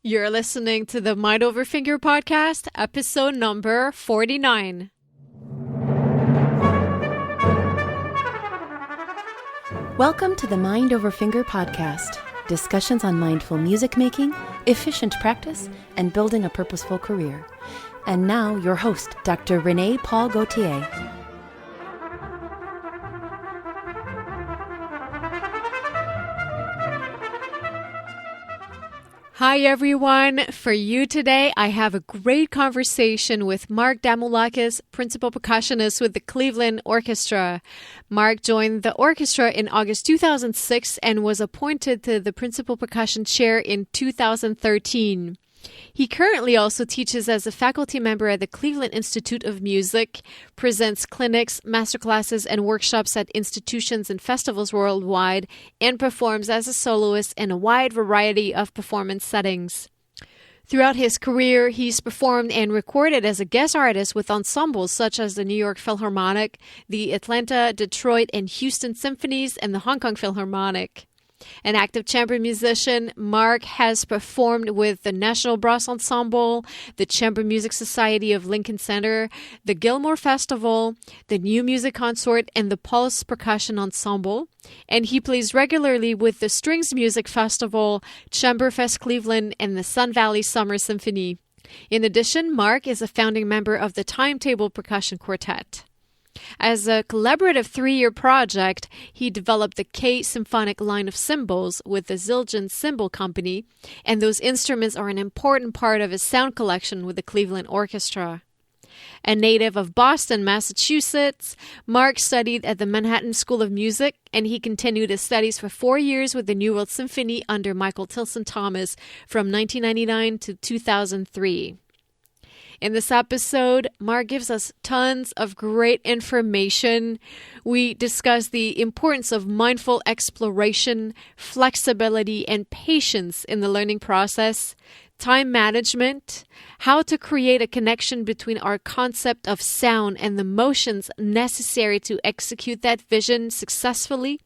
You're listening to the Mind Over Finger podcast, episode number 49. Welcome to the Mind Over Finger podcast, discussions on mindful music making, efficient practice, and building a purposeful career. And now, your host, Dr. Renee Paul Gauthier. Hi everyone. For you today, I have a great conversation with Marc Damoulakis, principal percussionist with the Cleveland Orchestra. Marc joined the orchestra in August 2006 and was appointed to the principal percussion chair in 2013. He currently also teaches as a faculty member at the Cleveland Institute of Music, presents clinics, masterclasses, and workshops at institutions and festivals worldwide, and performs as a soloist in a wide variety of performance settings. Throughout his career, he's performed and recorded as a guest artist with ensembles such as the New York Philharmonic, the Atlanta, Detroit, and Houston Symphonies, and the Hong Kong Philharmonic. An active chamber musician, Marc has performed with the National Brass Ensemble, the Chamber Music Society of Lincoln Center, the Gilmore Festival, the New Music Consort, and the Pulse Percussion Ensemble. And he plays regularly with the Strings Music Festival, Chamberfest Cleveland, and the Sun Valley Summer Symphony. In addition, Marc is a founding member of the Timetable Percussion Quartet. As a collaborative 3-year project, he developed the K symphonic line of cymbals with the Zildjian Cymbal Company, and those instruments are an important part of his sound collection with the Cleveland Orchestra. A native of Boston, Massachusetts, Marc studied at the Manhattan School of Music, and he continued his studies for 4 years with the New World Symphony under Michael Tilson Thomas from 1999 to 2003. In this episode, Marc gives us tons of great information. We discuss the importance of mindful exploration, flexibility, and patience in the learning process, time management, how to create a connection between our concept of sound and the motions necessary to execute that vision successfully.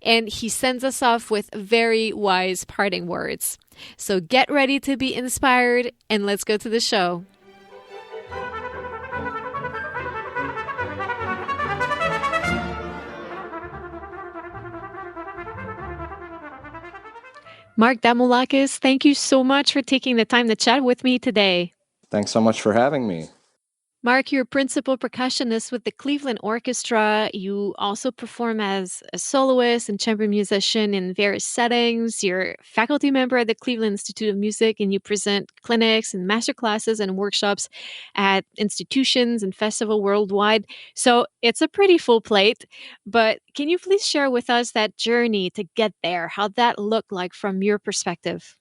And he sends us off with very wise parting words. So get ready to be inspired, and let's go to the show. Marc Damoulakis, thank you so much for taking the time to chat with me today. Thanks so much for having me. Marc, you're principal percussionist with the Cleveland Orchestra. You also perform as a soloist and chamber musician in various settings. You're a faculty member at the Cleveland Institute of Music, and you present clinics and masterclasses and workshops at institutions and festivals worldwide. So it's a pretty full plate, but can you please share with us that journey to get there, how that looked like from your perspective?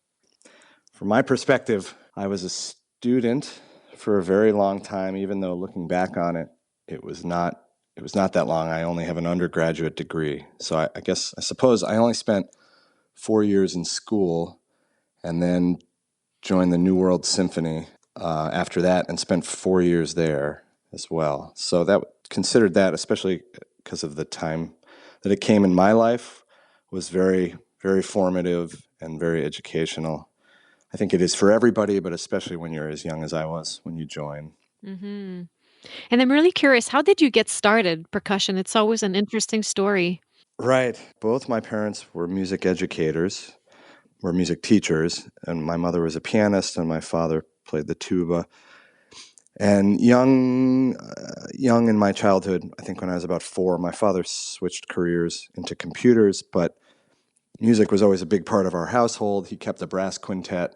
From my perspective, I was a student for a very long time, even though looking back on it, it was not that long. I only have an undergraduate degree. So I suppose I only spent 4 years in school and then joined the New World Symphony after that and spent 4 years there as well. So that considered that, especially because of the time that it came in my life, was very, very formative and very educational. I think it is for everybody, but especially when you're as young as I was when you join. Mm-hmm. And I'm really curious, how did you get started percussion? It's always an interesting story. Right. Both my parents were music educators, were music teachers, and my mother was a pianist and my father played the tuba. And young in my childhood, I think when I was about 4, my father switched careers into computers, but music was always a big part of our household. He kept a brass quintet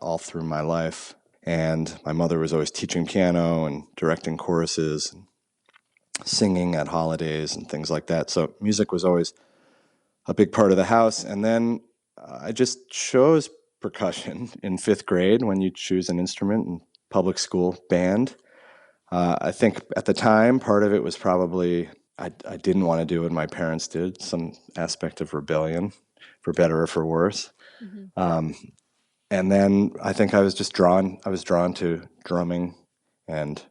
all through my life. And my mother was always teaching piano and directing choruses and singing at holidays and things like that. So music was always a big part of the house. And then I just chose percussion in 5th grade when you choose an instrument in public school band. I think at the time, part of it was probably I didn't want to do what my parents did, some aspect of rebellion, for better or for worse. Mm-hmm. And then I think I was drawn to drumming and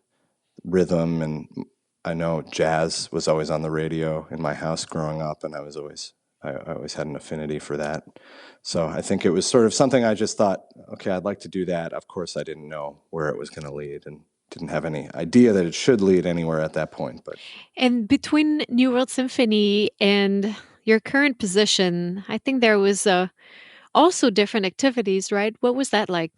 rhythm, and I know jazz was always on the radio in my house growing up, and I always had an affinity for that. So I think it was sort of something I just thought, okay, I'd like to do that. Of course, I didn't know where it was going to lead and didn't have any idea that it should lead anywhere at that point. But And between New World Symphony and your current position, I think there was also different activities, right? What was that like?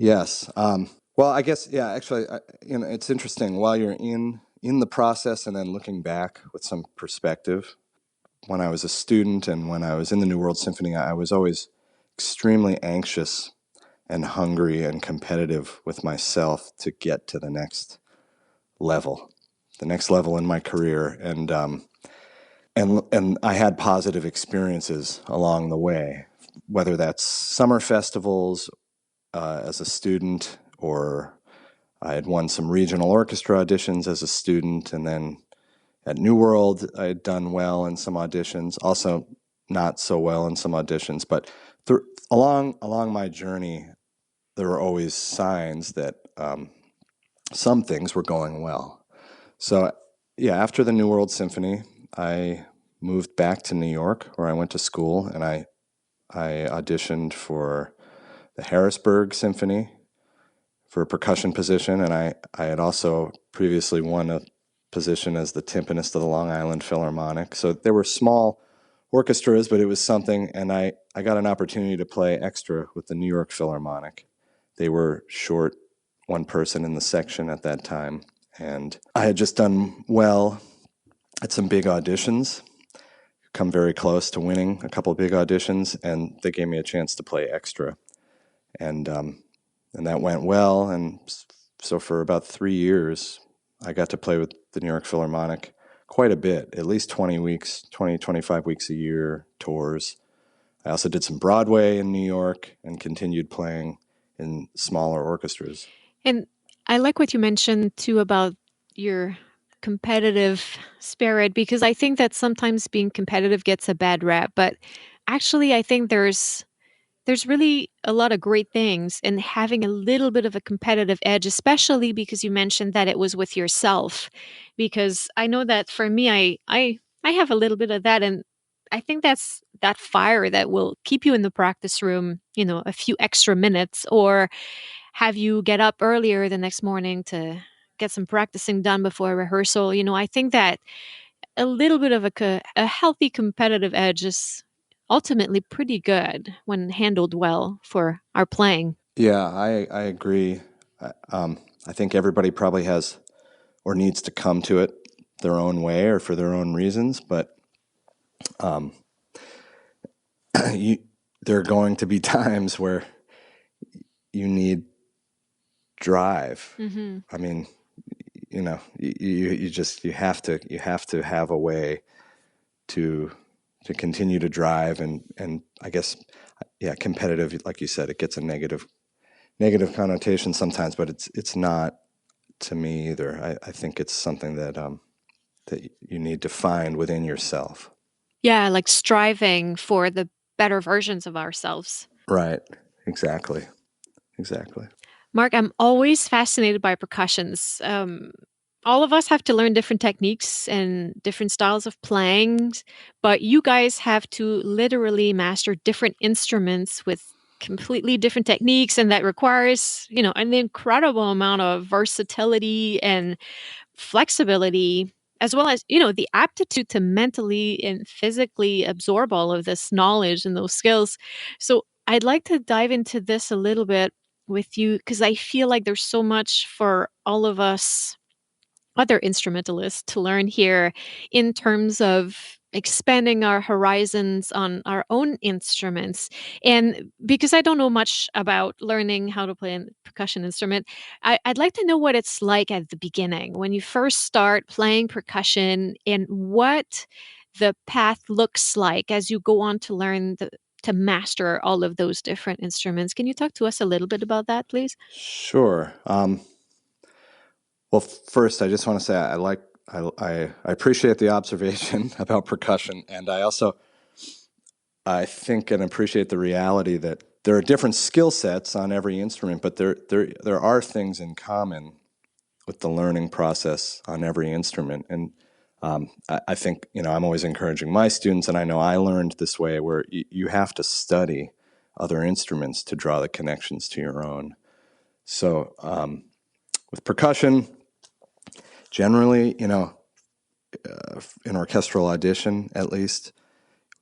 yes. Well, I guess, yeah, actually, it's interesting. While you're in the process and then looking back with some perspective, when I was a student and when I was in the New World Symphony, I was always extremely anxious and hungry and competitive with myself to get to the next level in my career. And I had positive experiences along the way, whether that's summer festivals as a student, or I had won some regional orchestra auditions as a student, and then at New World I had done well in some auditions, also not so well in some auditions. But along my journey, there were always signs that some things were going well. So, yeah, after the New World Symphony, I moved back to New York, where I went to school, and I auditioned for the Harrisburg Symphony for a percussion position, and I had also previously won a position as the timpanist of the Long Island Philharmonic. So there were small orchestras, but it was something, and I got an opportunity to play extra with the New York Philharmonic. They were short one person in the section at that time, and I had just done well at some big auditions, come very close to winning a couple of big auditions, and they gave me a chance to play extra. And that went well, and so for about 3 years, I got to play with the New York Philharmonic quite a bit, at least 25 weeks a year, tours. I also did some Broadway in New York and continued playing in smaller orchestras. And I like what you mentioned too about your competitive spirit, because I think that sometimes being competitive gets a bad rap, but actually I think there's really a lot of great things in having a little bit of a competitive edge, especially because you mentioned that it was with yourself. Because I know that for me, I have a little bit of that, and I think that's that fire that will keep you in the practice room, a few extra minutes, or have you get up earlier the next morning to get some practicing done before rehearsal. I think that a little bit of a healthy competitive edge is ultimately pretty good when handled well for our playing. Yeah, I agree. I think everybody probably has or needs to come to it their own way or for their own reasons, but there are going to be times where you need drive. Mm-hmm. I mean, you have to have a way to continue to drive, and I guess, yeah, competitive, like you said, it gets a negative connotation sometimes, but it's not to me either. I think it's something that you need to find within yourself. Yeah, like striving for the better versions of ourselves. Right. Exactly. Marc, I'm always fascinated by percussions. All of us have to learn different techniques and different styles of playing, but you guys have to literally master different instruments with completely different techniques, and that requires, an incredible amount of versatility and flexibility, as well as, the aptitude to mentally and physically absorb all of this knowledge and those skills. So I'd like to dive into this a little bit with you, because I feel like there's so much for all of us other instrumentalists to learn here in terms of expanding our horizons on our own instruments. And because I don't know much about learning how to play a percussion instrument, I'd like to know what it's like at the beginning when you first start playing percussion, and what the path looks like as you go on to learn to master all of those different instruments. Can you talk to us a little bit about that, please? Sure. Well, first, I just want to say I appreciate the observation about percussion, and I think and appreciate the reality that there are different skill sets on every instrument, but there are things in common with the learning process on every instrument. And I think, I'm always encouraging my students, and I know I learned this way, where you have to study other instruments to draw the connections to your own. So with percussion, generally, an orchestral audition, at least,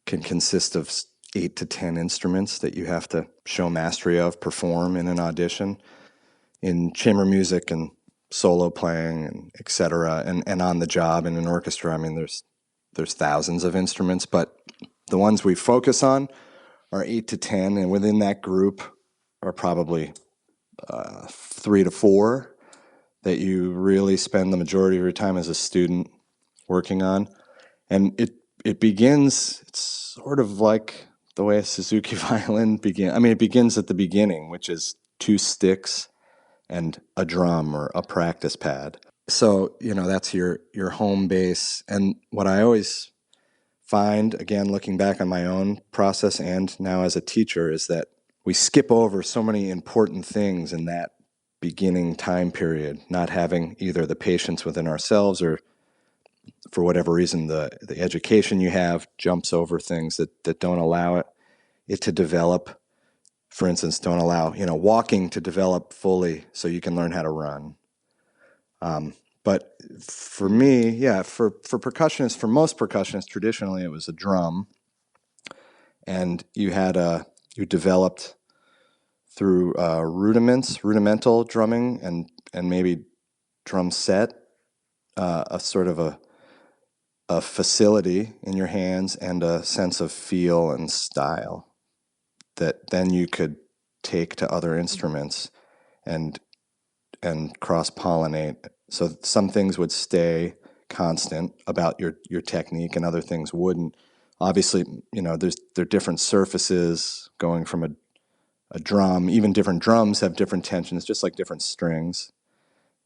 can consist of 8 to 10 instruments that you have to show mastery of, perform in an audition. In chamber music and solo playing and et cetera, and on the job in an orchestra, I mean, there's thousands of instruments, but the ones we focus on are 8 to 10, and within that group are probably 3 to 4 that you really spend the majority of your time as a student working on. And it begins, it's sort of like the way a Suzuki violin begins. I mean, it begins at the beginning, which is 2 sticks and a drum or a practice pad. So, that's your home base. And what I always find, again, looking back on my own process and now as a teacher, is that we skip over so many important things in that beginning time period, not having either the patience within ourselves or for whatever reason the education you have jumps over things that don't allow it to develop. For instance, don't allow, walking to develop fully so you can learn how to run. But for me, for percussionists, for most percussionists, traditionally it was a drum. And you developed through rudimental drumming and maybe drum set, a sort of a facility in your hands and a sense of feel and style that then you could take to other instruments and cross-pollinate. So some things would stay constant about your technique and other things wouldn't. Obviously, there are different surfaces going from a drum. Even different drums have different tensions, just like different strings.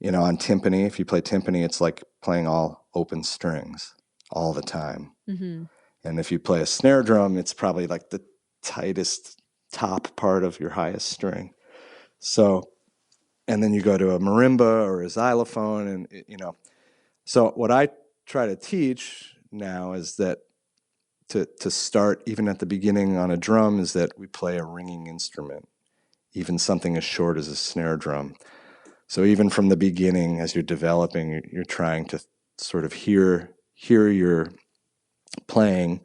On timpani, if you play timpani, it's like playing all open strings all the time. Mm-hmm. And if you play a snare drum, it's probably like the tightest top part of your highest string. So, and then you go to a marimba or a xylophone, and So what I try to teach now is that to start even at the beginning on a drum is that we play a ringing instrument, even something as short as a snare drum. So even from the beginning, as you're developing, you're trying to sort of hear your playing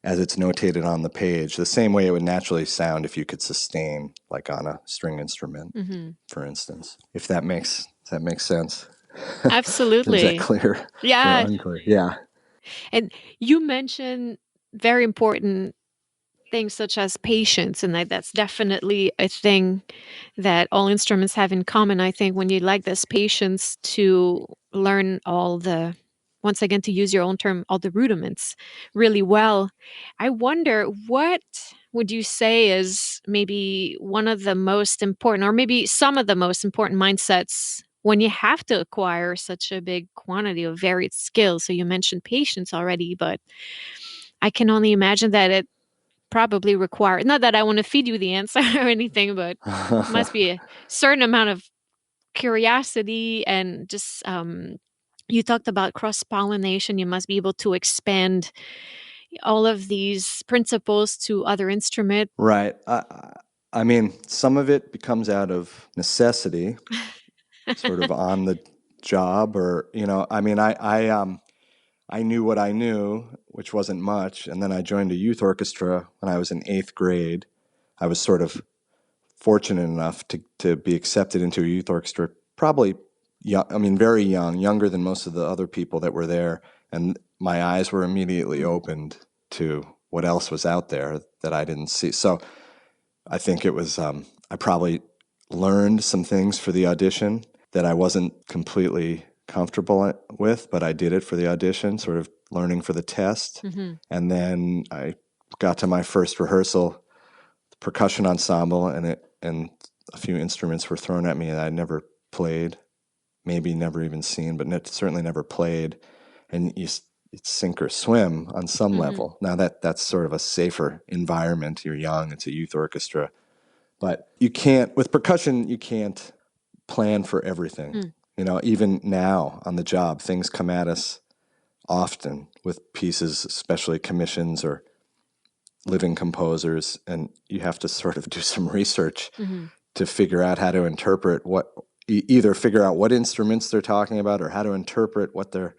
as it's notated on the page, the same way it would naturally sound if you could sustain, like on a string instrument, mm-hmm. for instance. If that makes sense. Absolutely. Is that clear? Yeah. Or unclear? Yeah. And you mentioned very important things such as patience, and that's definitely a thing that all instruments have in common. I think when you lack this patience to learn once again, to use your own term, all the rudiments really well, I wonder, what would you say is maybe one of the most important, or maybe some of the most important mindsets when you have to acquire such a big quantity of varied skills? So you mentioned patience already, but I can only imagine that it probably require, not that I want to feed you the answer or anything, but it must be a certain amount of curiosity and just, you talked about cross-pollination. You must be able to expand all of these principles to other instruments. Right. I mean, some of it becomes out of necessity, sort of on the job, or, I mean, I knew what I knew, which wasn't much, and then I joined a youth orchestra when I was in 8th grade. I was sort of fortunate enough to be accepted into a youth orchestra, probably young, very young, younger than most of the other people that were there, and my eyes were immediately opened to what else was out there that I didn't see. So I think it was, I probably learned some things for the audition that I wasn't completely comfortable with, but I did it for the audition, sort of learning for the test. Mm-hmm. And then I got to my first rehearsal, the percussion ensemble, and a few instruments were thrown at me that I'd never played, maybe never even seen, but certainly never played. And it's sink or swim on some mm-hmm. level. Now that's sort of a safer environment. You're young, it's a youth orchestra. But with percussion, you can't plan for everything. Mm. Even now on the job, things come at us often with pieces, especially commissions or living composers, and you have to sort of do some research Mm-hmm. to figure out how to interpret either figure out what instruments they're talking about or how to interpret what they're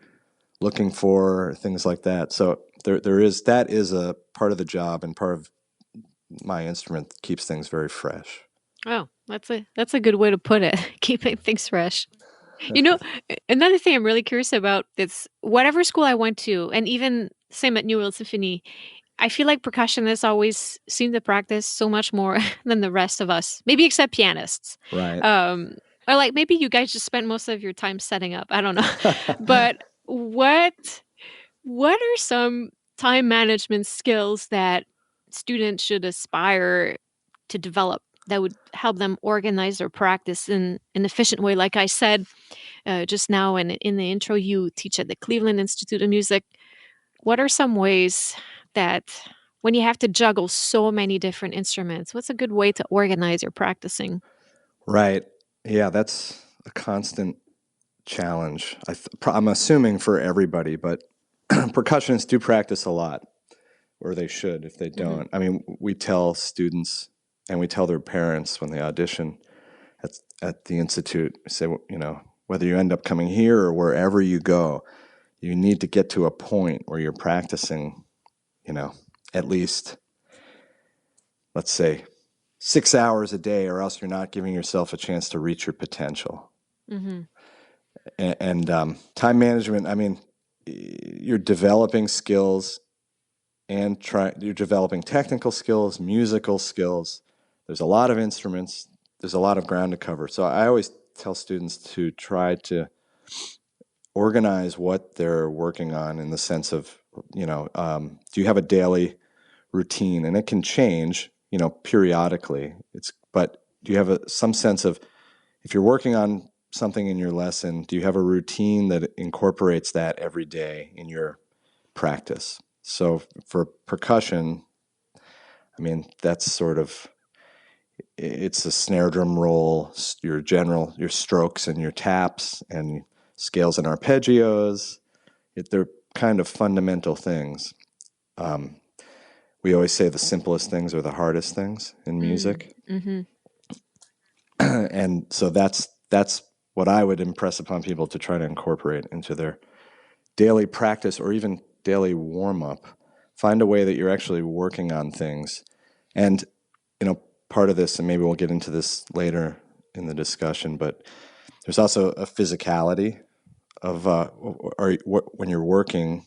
looking for, or things like that. So that is a part of the job, and part of my instrument that keeps things very fresh. Oh, that's a good way to put it. Keeping things fresh. You know, another thing I'm really curious about is whatever school I went to, and even same at New World Symphony, I feel like percussionists always seem to practice so much more than the rest of us, maybe except pianists. Right. Or like maybe you guys just spent most of your time setting up. I don't know. But what are some time management skills that students should aspire to develop that would help them organize their practice in an efficient way? Like I said just now, and in the intro, you teach at the Cleveland Institute of Music. What are some ways that when you have to juggle so many different instruments, what's a good way to organize your practicing? Right. Yeah, that's a constant challenge. I'm assuming for everybody, but percussionists do practice a lot, or they should if they don't. I mean, we tell students and we tell their parents when they audition at the Institute, say, whether you end up coming here or wherever you go, you need to get to a point where you're practicing, at least, let's say, 6 hours a day, or else you're not giving yourself a chance to reach your potential. Mm-hmm. And time management, I mean, you're developing skills and you're developing technical skills, musical skills. There's a lot of instruments. There's a lot of ground to cover. So I always tell students to try to organize what they're working on in the sense of, do you have a daily routine? And it can change, periodically. But do you have some sense of, if you're working on something in your lesson, do you have a routine that incorporates that every day in your practice? So for percussion, I mean, that's sort of, it's a snare drum roll, your strokes and your taps and scales and arpeggios. They're kind of fundamental things. We always say the simplest things are the hardest things in music. Mm-hmm. And so that's what I would impress upon people to try to incorporate into their daily practice or even daily warm-up. Find a way that you're actually working on things. And, part of this, and maybe we'll get into this later in the discussion, but there's also a physicality of when you're working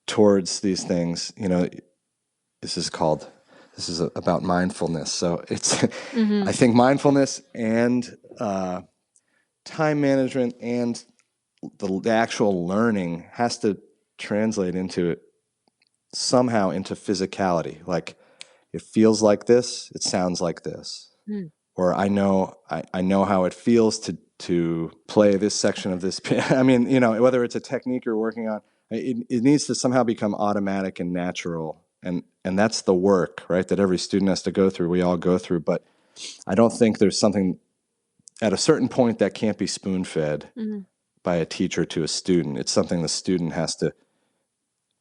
towards these things, this is about mindfulness. So it's, I think mindfulness and time management and the actual learning has to translate somehow into physicality. Like, it feels like this, it sounds like this. Or I know how it feels to play this section of this. I mean, whether it's a technique you're working on, it needs to somehow become automatic and natural. And that's the work, right, that every student has to go through. We all go through. But I don't think there's something at a certain point that can't be spoon-fed by a teacher to a student. It's something the student has to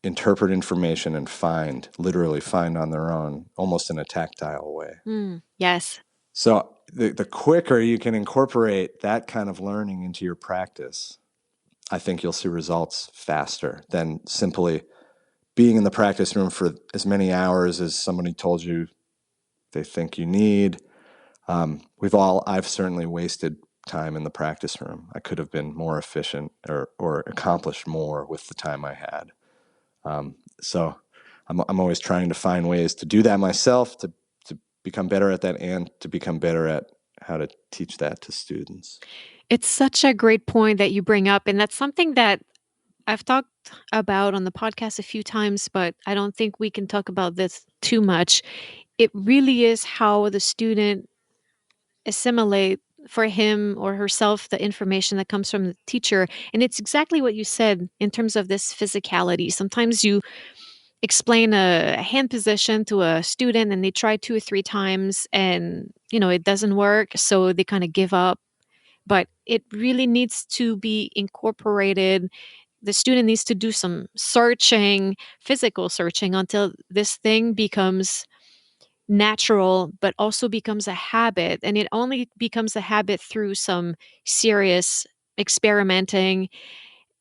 interpret information and literally find on their own, almost in a tactile way. Yes. So the quicker you can incorporate that kind of learning into your practice, I think you'll see results faster than simply being in the practice room for as many hours as somebody told you they think you need. I've certainly wasted time in the practice room. I could have been more efficient or accomplished more with the time I had. So I'm always trying to find ways to do that myself, to become better at that, and to become better at how to teach that to students. It's such a great point that you bring up. And that's something that I've talked about on the podcast a few times, but I don't think we can talk about this too much. It really is how the student assimilate for him or herself the information that comes from the teacher. And it's exactly what you said in terms of this physicality. Sometimes you explain a hand position to a student and they try 2 or 3 times and, it doesn't work. So they kind of give up. But it really needs to be incorporated. the student needs to do some searching, physical searching, until this thing becomes natural, but also becomes a habit. And it only becomes a habit through some serious experimenting,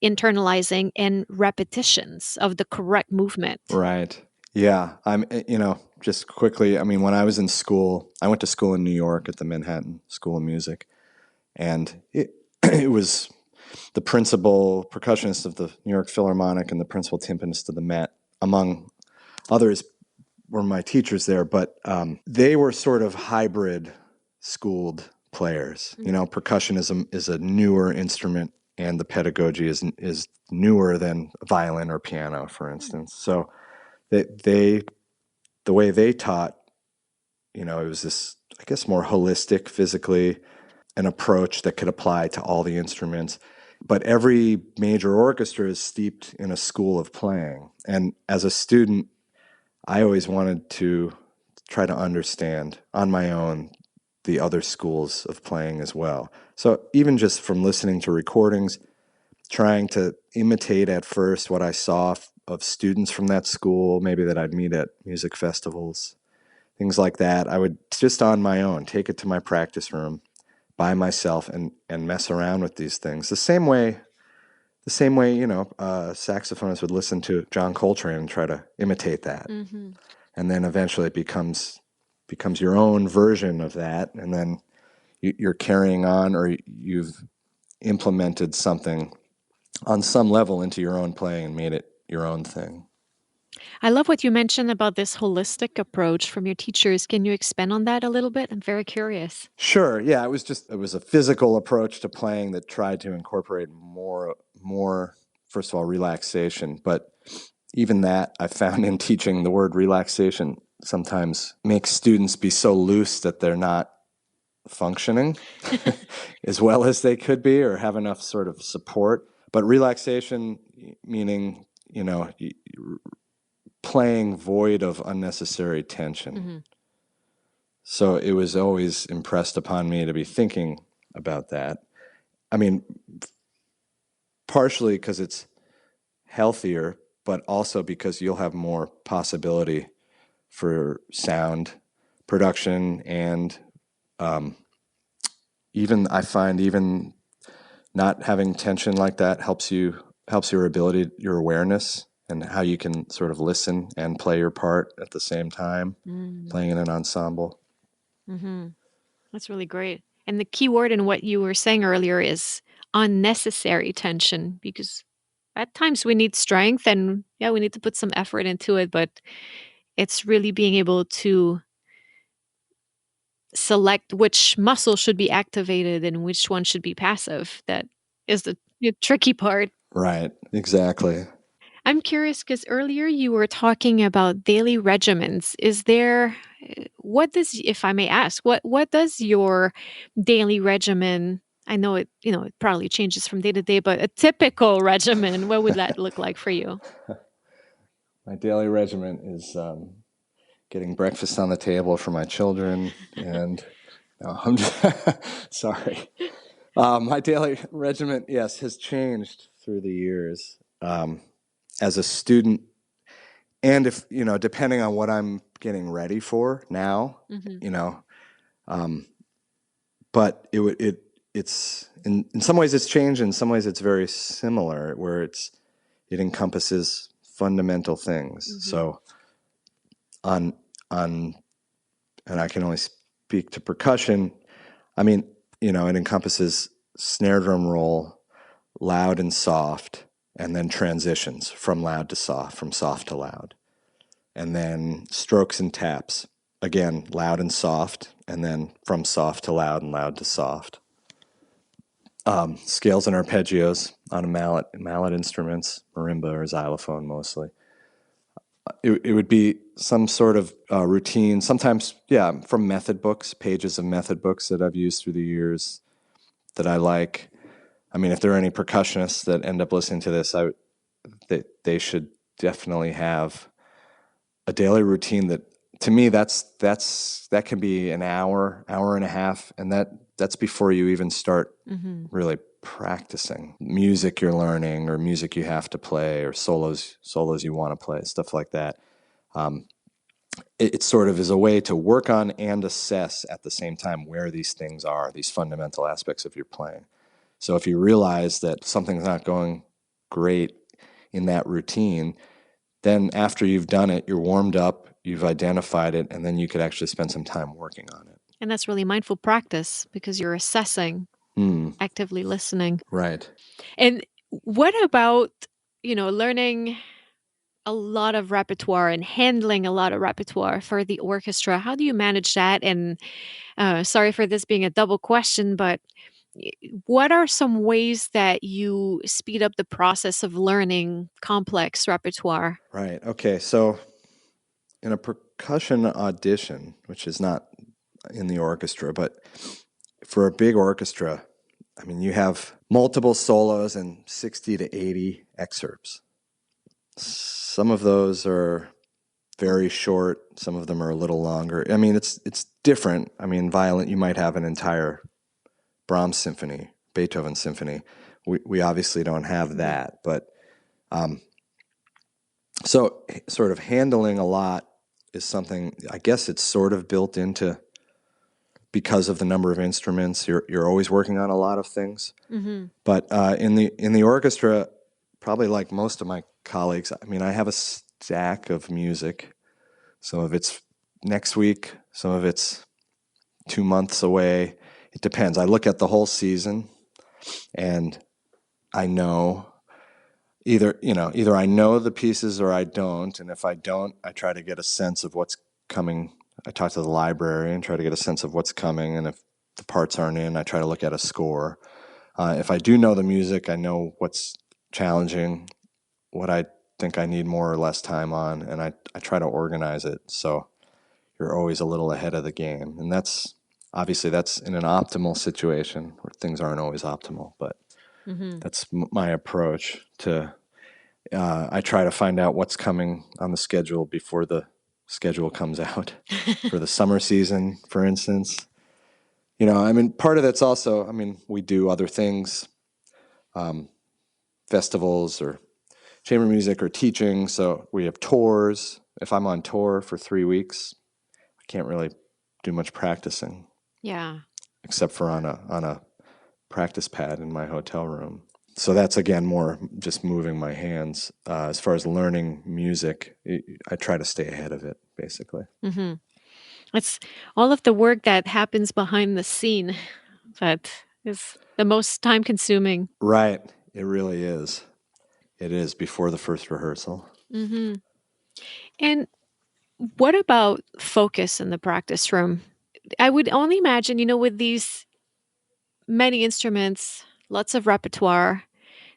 internalizing, and repetitions of the correct movement. Right. Yeah. Just quickly, when I was in school, I went to school in New York at the Manhattan School of Music, and it was the principal percussionist of the New York Philharmonic and the principal timpanist of the Met, among others, were my teachers there, but they were sort of hybrid schooled players. Percussionism is a newer instrument, and the pedagogy is newer than violin or piano, for instance. So the way they taught, it was this, I guess, more holistic, physically, an approach that could apply to all the instruments. But every major orchestra is steeped in a school of playing. And as a student, I always wanted to try to understand on my own the other schools of playing as well. So even just from listening to recordings, trying to imitate at first what I saw of students from that school, maybe that I'd meet at music festivals, things like that. I would just on my own take it to my practice room by myself and mess around with these things. The same way, saxophonists would listen to John Coltrane and try to imitate that. Mm-hmm. And then eventually it becomes your own version of that. And then you're carrying on, or you've implemented something on some level into your own playing and made it your own thing. I love what you mentioned about this holistic approach from your teachers. Can you expand on that a little bit? I'm very curious. Sure. Yeah, it was a physical approach to playing that tried to incorporate more, first of all, relaxation. But even that, I found in teaching, the word relaxation sometimes makes students be so loose that they're not functioning as well as they could be, or have enough sort of support. But relaxation, meaning, playing void of unnecessary tension. Mm-hmm. So it was always impressed upon me to be thinking about that. Partially because it's healthier, but also because you'll have more possibility for sound production, and I find not having tension like that helps your awareness, and how you can sort of listen and play your part at the same time, playing in an ensemble. Mm-hmm. That's really great. And the key word in what you were saying earlier is unnecessary tension, because at times we need strength and we need to put some effort into it, but it's really being able to select which muscle should be activated and which one should be passive. That is the tricky part. Right, exactly. I'm curious because earlier you were talking about daily regimens. If I may ask, what does your daily regimen, I know it probably changes from day to day, but a typical regimen, what would that look like for you? My daily regimen is getting breakfast on the table for my children, and no, I'm just, sorry. My daily regimen, yes, has changed through the years. As a student, and if depending on what I'm getting ready for now, but it's in some ways it's changed, in some ways it's very similar, where it encompasses fundamental things. Mm-hmm. So and I can only speak to percussion. It encompasses snare drum roll, loud and soft, and then transitions from loud to soft, from soft to loud. And then strokes and taps, again, loud and soft, and then from soft to loud and loud to soft. Scales and arpeggios on a mallet instruments, marimba or xylophone mostly. It would be some sort of routine, sometimes, from method books, pages of method books that I've used through the years that I like. If there are any percussionists that end up listening to this, they should definitely have a daily routine that, to me, that can be an hour and a half, and that that's before you even start really practicing music you're learning or music you have to play or solos you want to play, stuff like that. It sort of is a way to work on and assess at the same time where these things are, these fundamental aspects of your playing. So if you realize that something's not going great in that routine, then after you've done it, you're warmed up, you've identified it, and then you could actually spend some time working on it. And that's really mindful practice because you're assessing, actively listening. Right. And what about, learning a lot of repertoire and handling a lot of repertoire for the orchestra? How do you manage that? And sorry for this being a double question, but what are some ways that you speed up the process of learning complex repertoire? Right. Okay. So in a percussion audition, which is not in the orchestra, but for a big orchestra, I mean, you have multiple solos and 60 to 80 excerpts. Some of those are very short. Some of them are a little longer. I mean, it's different. I mean, you might have an entire Brahms symphony, Beethoven symphony. We obviously don't have that, but so sort of handling a lot is something, I guess it's sort of built into, because of the number of instruments, you're always working on a lot of things. But in the orchestra, probably like most of my colleagues, I mean, I have a stack of music. Some of it's next week, some of it's 2 months away. It depends. I look at the whole season, and I know either I know the pieces or I don't. And if I don't, I try to get a sense of what's coming. I talk to the library and try to get a sense of what's coming. And if the parts aren't in, I try to look at a score. If I do know the music, I know what's challenging, what I think I need more or less time on, and I try to organize it so you're always a little ahead of the game. And that's in an optimal situation where things aren't always optimal, but that's my approach to, I try to find out what's coming on the schedule before the schedule comes out for the summer season, for instance. I mean, part of that's also, I mean, we do other things, festivals or chamber music or teaching. So we have tours. If I'm on tour for 3 weeks, I can't really do much practicing. Yeah. Except for on a practice pad in my hotel room. So that's, again, more just moving my hands. As far as learning music, I try to stay ahead of it, basically. It's all of the work that happens behind the scene that is the most time-consuming. Right. It really is. It is before the first rehearsal. And what about focus in the practice room? I would only imagine, with these many instruments, lots of repertoire,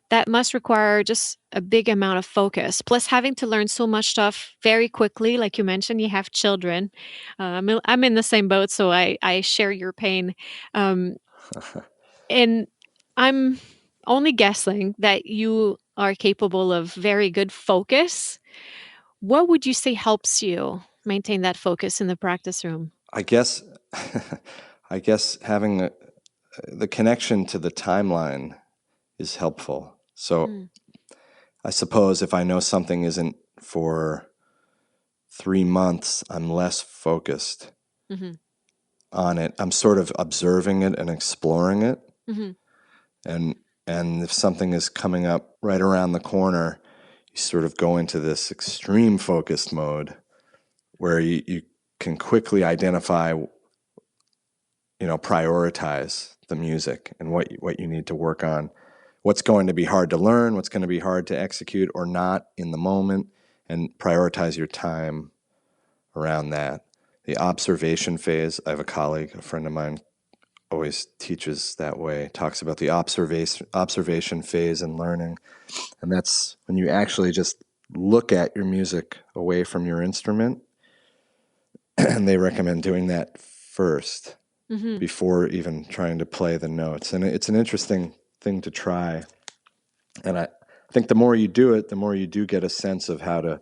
that must require just a big amount of focus. Plus, having to learn so much stuff very quickly, like you mentioned, you have children. I'm in the same boat, so I share your pain. And I'm only guessing that you are capable of very good focus. What would you say helps you maintain that focus in the practice room? I guess having the connection to the timeline is helpful. So I suppose if I know something isn't for 3 months, I'm less focused on it. I'm sort of observing it and exploring it. And if something is coming up right around the corner, you sort of go into this extreme focused mode where you can quickly identify, prioritize the music and what you need to work on, what's going to be hard to learn, what's going to be hard to execute or not in the moment, and prioritize your time around that. The observation phase, I have a colleague, a friend of mine, always teaches that way, talks about the observation phase in learning. And that's when you actually just look at your music away from your instrument. And they recommend doing that first before even trying to play the notes. And it's an interesting thing to try. And I think the more you do it, the more you do get a sense of how to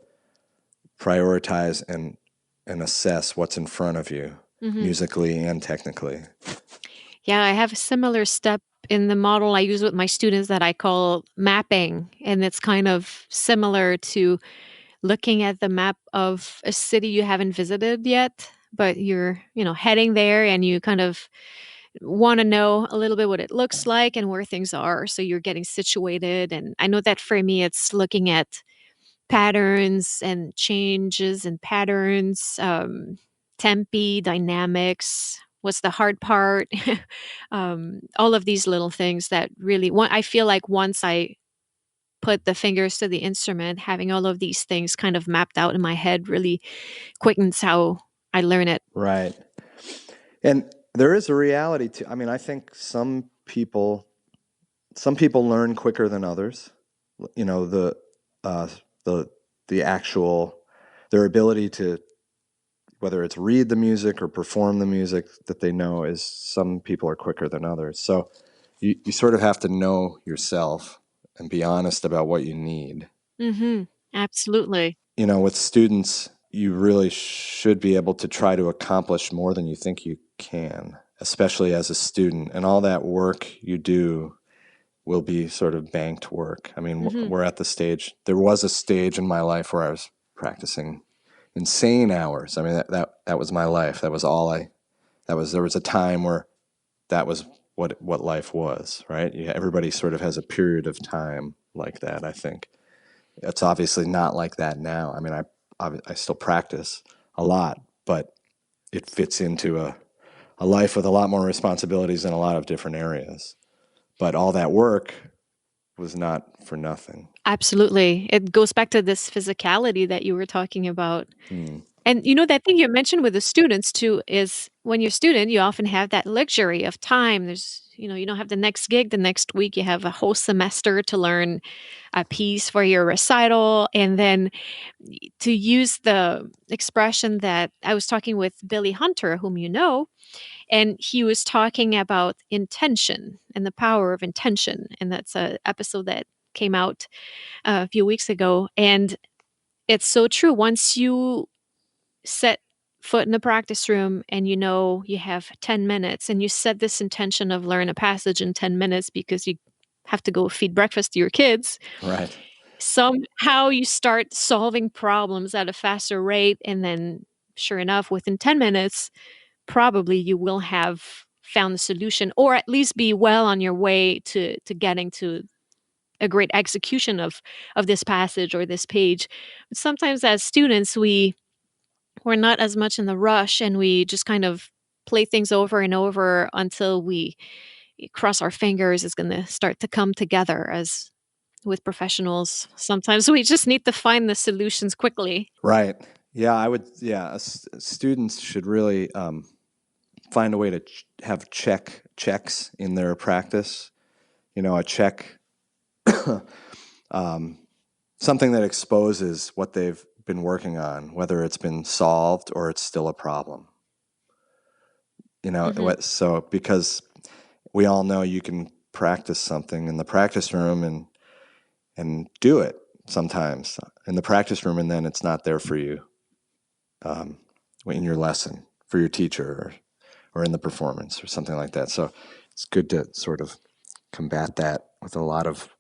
prioritize and assess what's in front of you, musically and technically. Yeah, I have a similar step in the model I use with my students that I call mapping. And it's kind of similar to looking at the map of a city you haven't visited yet, but you're, heading there and you kind of want to know a little bit what it looks like and where things are. So you're getting situated. And I know that for me, it's looking at patterns and changes and patterns, tempi, dynamics. What's the hard part? All of these little things that really, I feel like once I put the fingers to the instrument, having all of these things kind of mapped out in my head really quickens how I learn it. Right. And there is a reality to, I mean, I think some people learn quicker than others. You know, uh, the actual, their ability to, whether it's read the music or perform the music that they know, is some people are quicker than others. So you sort of have to know yourself and be honest about what you need. Mm-hmm. Absolutely. You know, with students, you really should be able to try to accomplish more than you think you can, especially as a student. And all that work you do will be sort of banked work. I mean, we're at the stage, there was a stage in my life where I was practicing insane hours. I mean, that was my life. That was all there was a time where that was what life was, right? Yeah, everybody sort of has a period of time like that, I think. It's obviously not like that now. I mean, I still practice a lot, but it fits into a life with a lot more responsibilities in a lot of different areas. But all that work was not for nothing. Absolutely. It goes back to this physicality that you were talking about. And that thing you mentioned with the students too is when you're a student, you often have that luxury of time. You don't have the next gig the next week. You have a whole semester to learn a piece for your recital. And then to use the expression that I was talking with Billy Hunter, whom you know, and he was talking about intention and the power of intention. And that's an episode that came out a few weeks ago. And it's so true. Once you set foot in the practice room and you have 10 minutes and you set this intention of learn a passage in 10 minutes because you have to go feed breakfast to your kids. Right. Somehow you start solving problems at a faster rate. And then sure enough, within 10 minutes, probably you will have found the solution or at least be well on your way to getting to a great execution of this passage or this page. But sometimes as students, we're not as much in the rush and we just kind of play things over and over until we cross our fingers it's going to start to come together. As with professionals, sometimes we just need to find the solutions quickly. Right. Yeah, students should really find a way to have checks in their practice. You know, a check, something that exposes what they've been working on, whether it's been solved or it's still a problem. You know, so because we all know you can practice something in the practice room and do it sometimes in the practice room, and then it's not there for you in your lesson, for your teacher, or in the performance or something like that. So it's good to sort of combat that with a lot of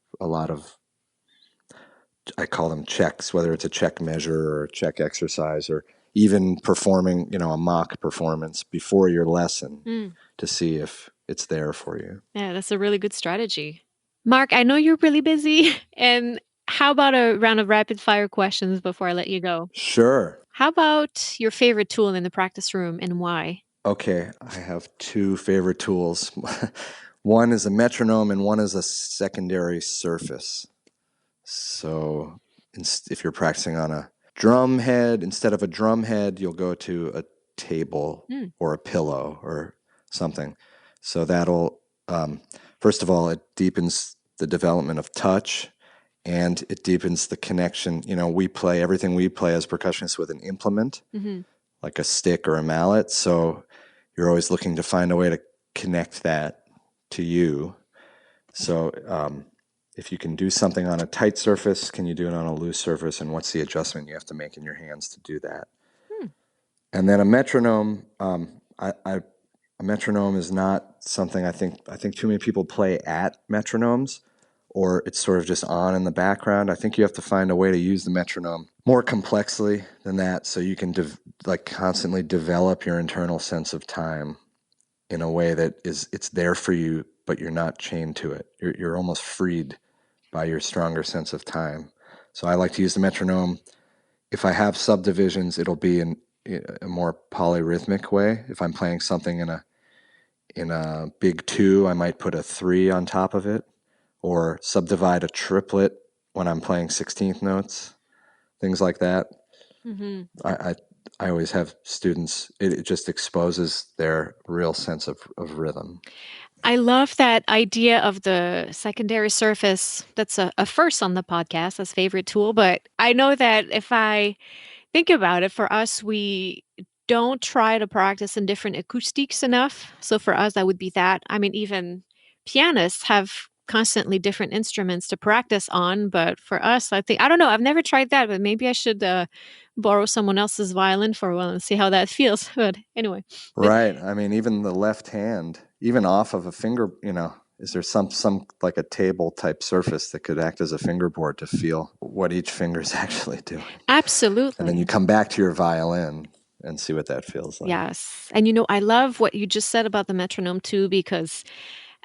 I call them checks, whether it's a check measure or a check exercise, or even performing, a mock performance before your lesson to see if it's there for you. Yeah, that's a really good strategy. Marc, I know you're really busy. And how about a round of rapid fire questions before I let you go? Sure. How about your favorite tool in the practice room and why? Okay, I have two favorite tools. One is a metronome and one is a secondary surface. So if you're practicing on a drum head, instead of a drum head, you'll go to a table or a pillow or something. So that'll, first of all, it deepens the development of touch and it deepens the connection. Everything we play as percussionists with an implement, like a stick or a mallet. So you're always looking to find a way to connect that to you. So, if you can do something on a tight surface, can you do it on a loose surface? And what's the adjustment you have to make in your hands to do that? And then a metronome, I a metronome is not something I think too many people play at metronomes, or it's sort of just on in the background. I think you have to find a way to use the metronome more complexly than that, so you can constantly develop your internal sense of time in a way that it's there for you, but you're not chained to it. You're almost freed by your stronger sense of time. So I like to use the metronome. If I have subdivisions, it'll be in a more polyrhythmic way. If I'm playing something in a big 2, I might put a 3 on top of it, or subdivide a triplet when I'm playing 16th notes, things like that. Mm-hmm. I always have students, it just exposes their real sense of rhythm. I love that idea of the secondary surface. That's a first on the podcast as favorite tool. But I know that if I think about it, for us, we don't try to practice in different acoustics enough. So for us, that would be that. I mean, even pianists have constantly different instruments to practice on. But for us, I think, I don't know, I've never tried that, but maybe I should borrow someone else's violin for a while and see how that feels. But anyway. Right. I mean, even the left hand, even off of a finger, is there some like a table type surface that could act as a fingerboard to feel what each finger is actually doing? Absolutely. And then you come back to your violin and see what that feels like. Yes. And I love what you just said about the metronome too, because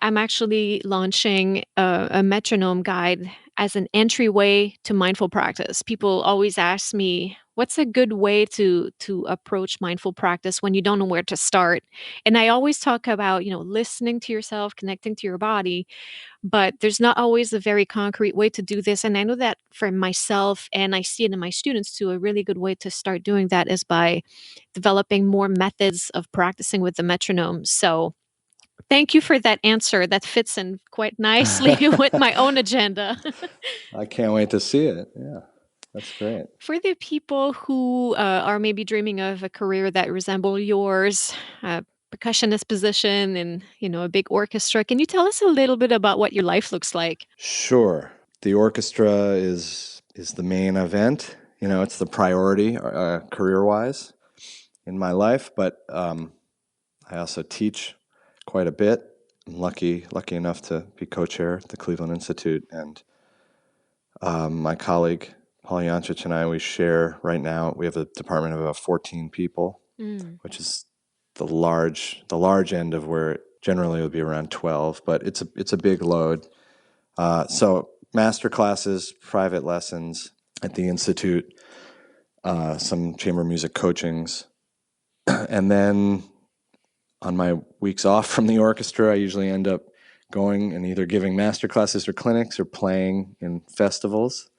I'm actually launching a metronome guide as an entryway to mindful practice. People always ask me, what's a good way to approach mindful practice when you don't know where to start? And I always talk about, listening to yourself, connecting to your body, but there's not always a very concrete way to do this. And I know that for myself, and I see it in my students too, a really good way to start doing that is by developing more methods of practicing with the metronome. So thank you for that answer. That fits in quite nicely with my own agenda. I can't wait to see it. Yeah, that's great. For the people who are maybe dreaming of a career that resembles yours, a percussionist position in a big orchestra, can you tell us a little bit about what your life looks like? Sure. The orchestra is the main event. It's the priority career-wise in my life, but I also teach quite a bit. I'm lucky enough to be co-chair at the Cleveland Institute, and my colleague Paul Jančić and I, we share right now. We have a department of about 14 people, which is the large end of where generally it would be around 12, but it's a big load. So master classes, private lessons at the Institute, some chamber music coachings, and then on my weeks off from the orchestra, I usually end up going and either giving master classes or clinics or playing in festivals,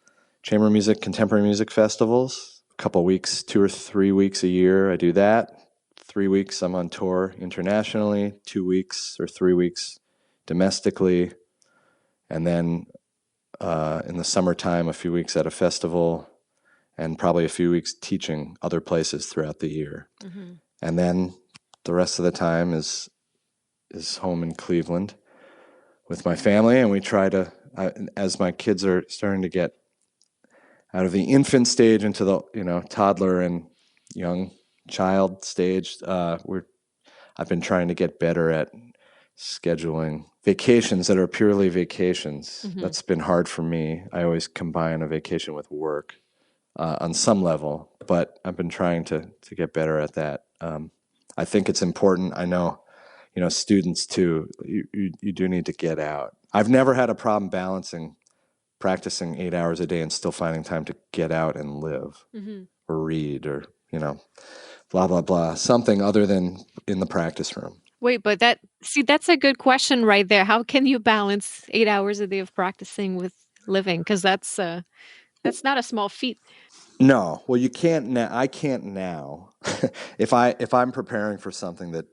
chamber music, contemporary music festivals. A couple weeks, 2 or 3 weeks a year, I do that. 3 weeks I'm on tour internationally, 2 weeks or 3 weeks domestically, and then in the summertime, a few weeks at a festival, and probably a few weeks teaching other places throughout the year. Mm-hmm. And then the rest of the time is home in Cleveland with my family, and we try to, as my kids are starting to get out of the infant stage into the toddler and young child stage, I've been trying to get better at scheduling vacations that are purely vacations. Mm-hmm. That's been hard for me. I always combine a vacation with work on some level, but I've been trying to get better at that. I think it's important. I know, students too, you do need to get out. I've never had a problem balancing practicing 8 hours a day and still finding time to get out and live, mm-hmm. or read, or, blah, blah, blah, something other than in the practice room. Wait, but that's a good question right there. How can you balance 8 hours a day of practicing with living? Because that's not a small feat. No, well, you can't now. I can't now. If I'm preparing for something that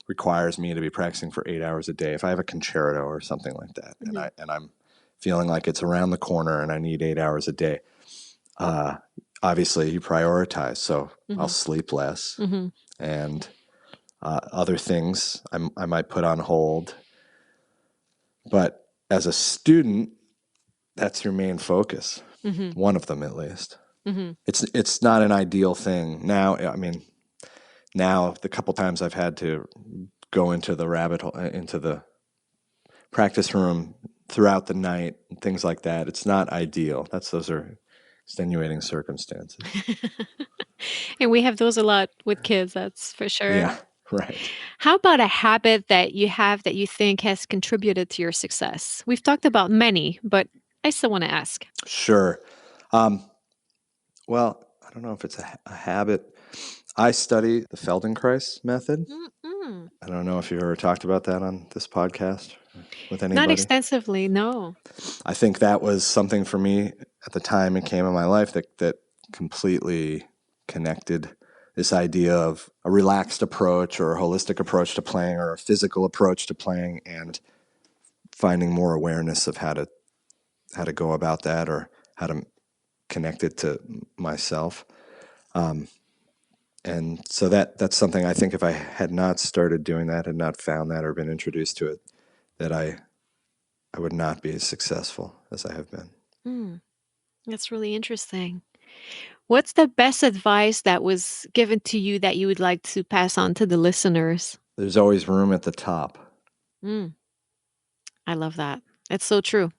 requires me to be practicing for 8 hours a day, if I have a concerto or something like that, mm-hmm. and I'm feeling like it's around the corner and I need 8 hours a day, obviously you prioritize. So mm-hmm. I'll sleep less, mm-hmm. and other things I might put on hold. But as a student, that's your main focus. Mm-hmm. One of them, at least. Mm-hmm. It's not an ideal thing now. I mean, now the couple times I've had to go into the rabbit hole, into the practice room throughout the night and things like that. It's not ideal. Those are extenuating circumstances. And we have those a lot with kids, that's for sure. Yeah, right. How about a habit that you have that you think has contributed to your success? We've talked about many, but I still want to ask. Sure. Well, I don't know if it's a habit. I study the Feldenkrais Method. Mm-mm. I don't know if you've ever talked about that on this podcast with anybody. Not extensively, no. I think that was something for me at the time it came in my life that completely connected this idea of a relaxed approach or a holistic approach to playing or a physical approach to playing, and finding more awareness of how to go about that or how to connect it to myself. And so that's something I think if I had not started doing that, had not found that or been introduced to it, that I would not be as successful as I have been. That's really interesting. What's the best advice that was given to you that you would like to pass on to the listeners? There's always room at the top. I love that. It's so true.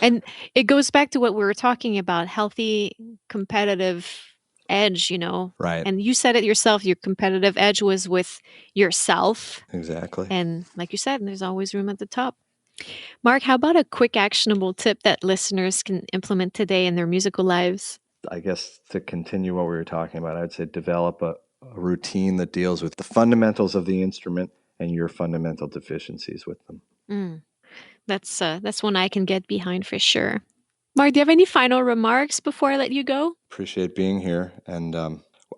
And it goes back to what we were talking about, healthy competitive edge, Right. And you said it yourself, your competitive edge was with yourself. Exactly. And like you said, there's always room at the top. Marc, how about a quick actionable tip that listeners can implement today in their musical lives? I guess to continue what we were talking about, I'd say develop a routine that deals with the fundamentals of the instrument and your fundamental deficiencies with them. That's one I can get behind for sure. Marc, do you have any final remarks before I let you go? Appreciate being here. And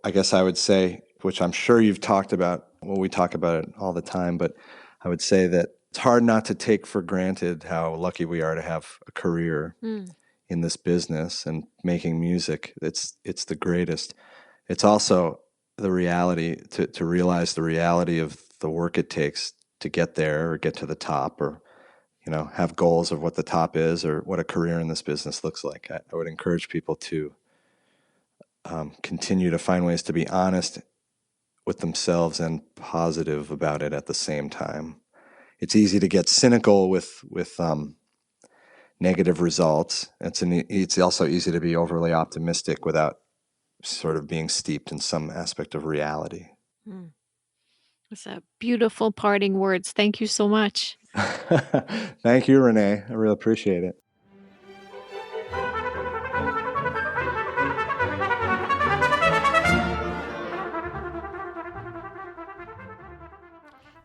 I guess I would say, which I'm sure you've talked about, well, we talk about it all the time, but I would say that it's hard not to take for granted how lucky we are to have a career in this business and making music. It's the greatest. It's also the reality, to realize the reality of the work it takes to get there or get to the top, or have goals of what the top is or what a career in this business looks like. I would encourage people to continue to find ways to be honest with themselves and positive about it at the same time. It's easy to get cynical with negative results. It's also easy to be overly optimistic without sort of being steeped in some aspect of reality. That's a beautiful parting words. Thank you so much. Thank you, Renee. I really appreciate it.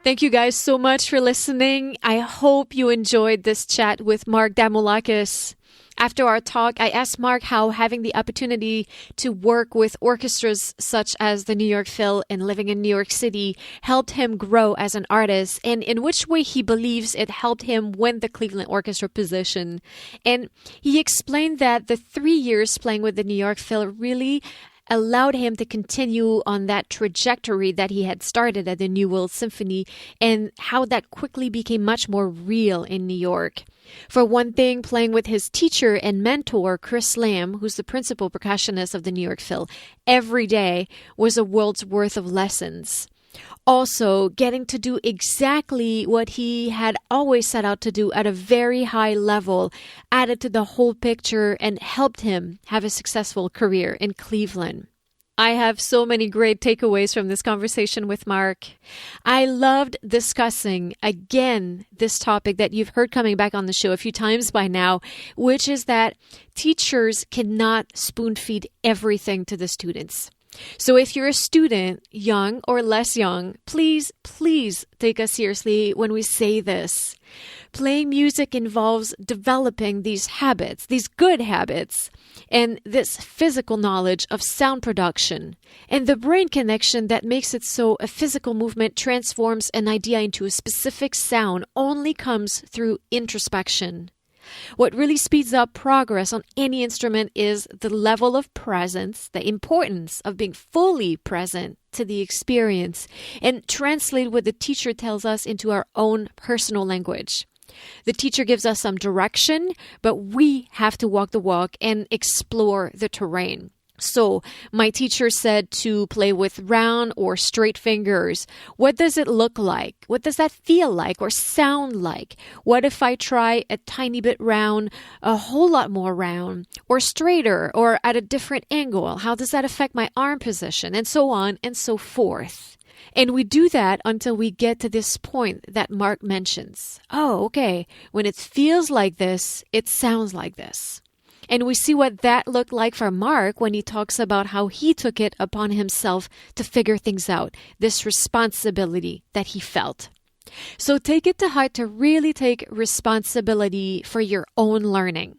Thank you guys so much for listening. I hope you enjoyed this chat with Marc Damoulakis. After our talk, I asked Marc how having the opportunity to work with orchestras such as the New York Phil and living in New York City helped him grow as an artist, and in which way he believes it helped him win the Cleveland Orchestra position. And he explained that the 3 years playing with the New York Phil really allowed him to continue on that trajectory that he had started at the New World Symphony, and how that quickly became much more real in New York. For one thing, playing with his teacher and mentor, Chris Lamb, who's the principal percussionist of the New York Phil, every day was a world's worth of lessons. Also, getting to do exactly what he had always set out to do at a very high level added to the whole picture and helped him have a successful career in Cleveland. I have so many great takeaways from this conversation with Marc. I loved discussing, again, this topic that you've heard coming back on the show a few times by now, which is that teachers cannot spoon-feed everything to the students. So if you're a student, young or less young, please take us seriously when we say this. Playing music involves developing these habits, these good habits, and this physical knowledge of sound production, and the brain connection that makes it so a physical movement transforms an idea into a specific sound only comes through introspection. What really speeds up progress on any instrument is the level of presence, the importance of being fully present to the experience, and translate what the teacher tells us into our own personal language. The teacher gives us some direction, but we have to walk the walk and explore the terrain. So my teacher said to play with round or straight fingers. What does it look like? What does that feel like or sound like? What if I try a tiny bit round, a whole lot more round, or straighter, or at a different angle? How does that affect my arm position? And so on and so forth. And we do that until we get to this point that Marc mentions. Oh, okay. When it feels like this, it sounds like this. And we see what that looked like for Marc when he talks about how he took it upon himself to figure things out, this responsibility that he felt. So take it to heart to really take responsibility for your own learning.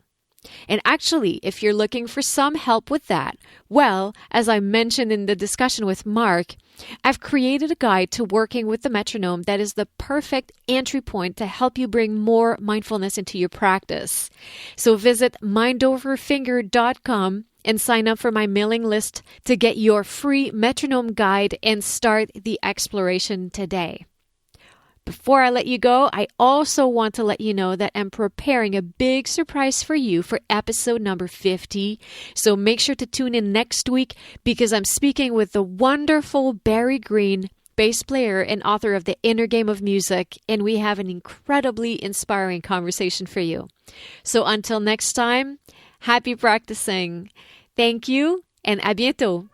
And actually, if you're looking for some help with that, well, as I mentioned in the discussion with Marc, I've created a guide to working with the metronome that is the perfect entry point to help you bring more mindfulness into your practice. So visit mindoverfinger.com and sign up for my mailing list to get your free metronome guide and start the exploration today. Before I let you go, I also want to let you know that I'm preparing a big surprise for you for episode number 50. So make sure to tune in next week because I'm speaking with the wonderful Barry Green, bass player and author of The Inner Game of Music, and we have an incredibly inspiring conversation for you. So until next time, happy practicing. Thank you and à bientôt.